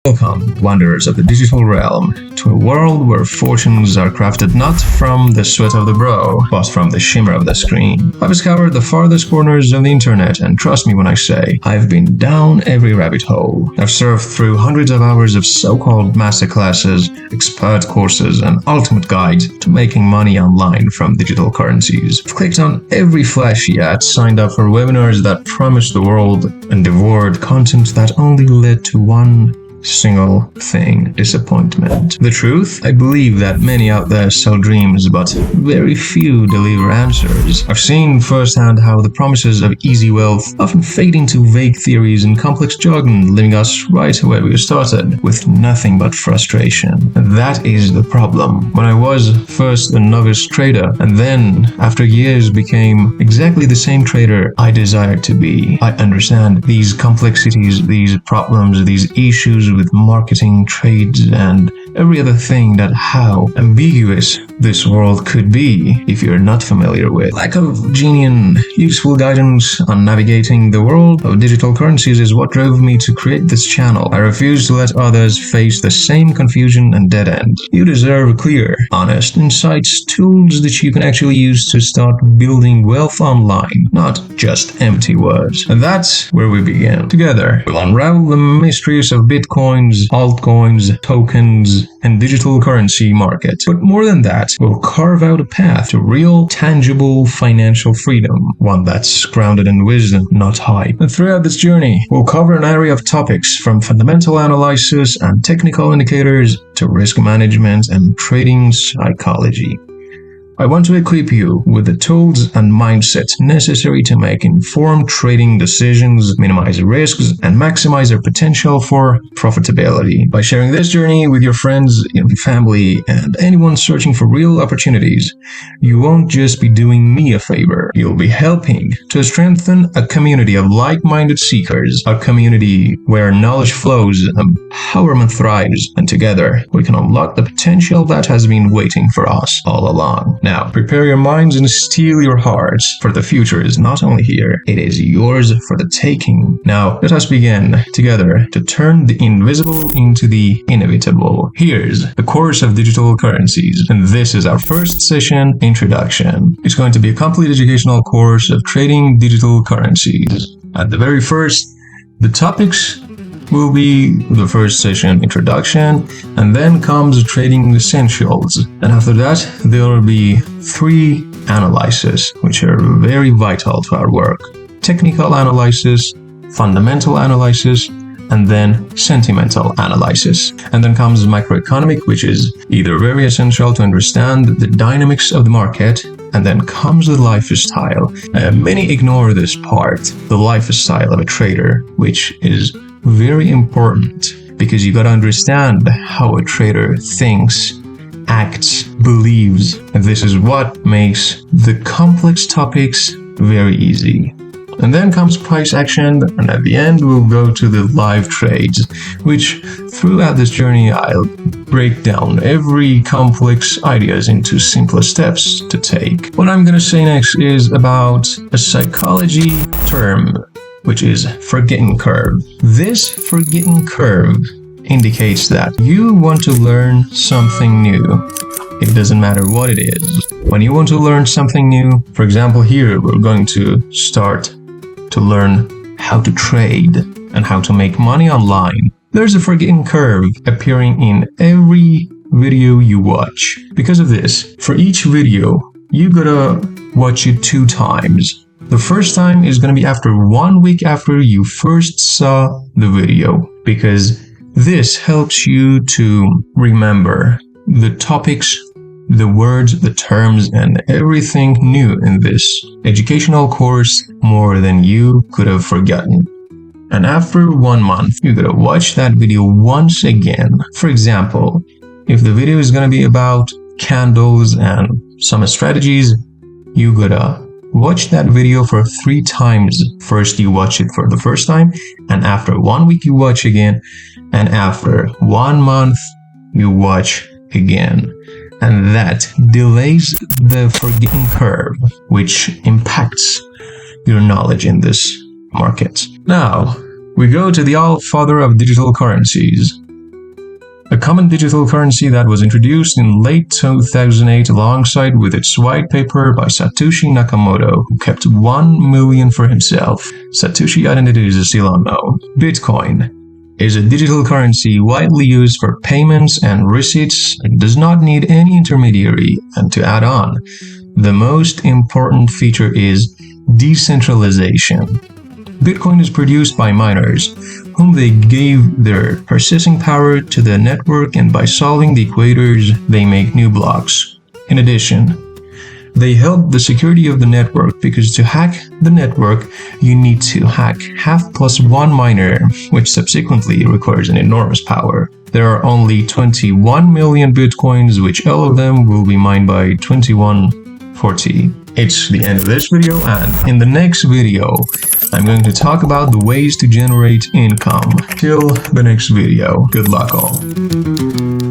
Welcome, wanderers of the digital realm, to a world where fortunes are crafted not from the sweat of the brow, but from the shimmer of the screen. I've discovered the farthest corners of the internet, and trust me when I say, I've been down every rabbit hole. I've surfed through hundreds of hours of so-called masterclasses, expert courses, and ultimate guides to making money online from digital currencies. I've clicked on every flashy ad, signed up for webinars that promised the world, and devoured content that only led to one single thing: disappointment. The truth? I believe that many out there sell dreams, but very few deliver answers. I've seen firsthand how the promises of easy wealth often fade into vague theories and complex jargon, leaving us right where we started, with nothing but frustration. And that is the problem. When I was first a novice trader, and then, after years, became exactly the same trader I desired to be, I understand these complexities, these problems, these issues with marketing, trades, and every other thing, that how ambiguous this world could be if you're not familiar with. Lack of genuine, useful guidance on navigating the world of digital currencies is what drove me to create this channel. I refuse to let others face the same confusion and dead end. You deserve clear, honest insights, tools that you can actually use to start building wealth online, not just empty words. And that's where we begin. Together, we'll unravel the mysteries of Bitcoins, altcoins, tokens, and digital currency markets. But more than that, we'll carve out a path to real, tangible financial freedom, one that's grounded in wisdom, not hype. And throughout this journey, we'll cover an array of topics from fundamental analysis and technical indicators to risk management and trading psychology. I want to equip you with the tools and mindset necessary to make informed trading decisions, minimize risks, and maximize their potential for profitability. By sharing this journey with your friends, your family, and anyone searching for real opportunities, you won't just be doing me a favor, you'll be helping to strengthen a community of like-minded seekers, a community where knowledge flows, empowerment thrives, and together we can unlock the potential that has been waiting for us all along. Now, prepare your minds and steel your hearts, for the future is not only here, it is yours for the taking. Now, let us begin together to turn the invisible into the inevitable. Here's the course of digital currencies, and this is our first session, Introduction. It's going to be a complete educational course of trading digital currencies. At the very first, the topics will be the first session, Introduction, and then comes Trading Essentials. And after that, there will be 3 analyses, which are very vital to our work: technical analysis, fundamental analysis, and then sentimental analysis. And then comes macroeconomic, which is either very essential to understand the dynamics of the market, and then comes the lifestyle. Many ignore this part, the lifestyle of a trader, which is very important, because you gotta understand how a trader thinks, acts, believes, and this is what makes the complex topics very easy. And then comes price action, and at the end we'll go to the live trades, which throughout this journey I'll break down every complex ideas into simpler steps to take. What I'm gonna say next is about a psychology term, which is forgetting curve. This forgetting curve indicates that you want to learn something new. It doesn't matter what it is. When you want to learn something new, for example, here we're going to start to learn how to trade and how to make money online. There's a forgetting curve appearing in every video you watch. Because of this, for each video, you gotta watch it 2 times. The first time is going to be after 1 week after you first saw the video, because this helps you to remember the topics, the words, the terms, and everything new in this educational course more than you could have forgotten. And after 1 month, you gotta watch that video once again. For example, if the video is going to be about candles and some strategies, you gotta watch that video for 3 times. First you watch it for the first time, and after 1 week you watch again, and after 1 month you watch again. And that delays the forgetting curve, which impacts your knowledge in this market. Now, we go to the all-father of digital currencies, a common digital currency that was introduced in late 2008 alongside with its white paper by Satoshi Nakamoto, who kept 1 million for himself. Satoshi identity is still unknown. Bitcoin is a digital currency widely used for payments and receipts and does not need any intermediary. And to add on, the most important feature is decentralization. Bitcoin is produced by miners, whom they gave their processing power to the network, and by solving the equators, they make new blocks. In addition, they help the security of the network because to hack the network, you need to hack half plus one miner, which subsequently requires an enormous power. There are only 21 million bitcoins, which all of them will be mined by 2140. It's the end of this video, and in the next video, I'm going to talk about the ways to generate income. Till the next video, good luck all.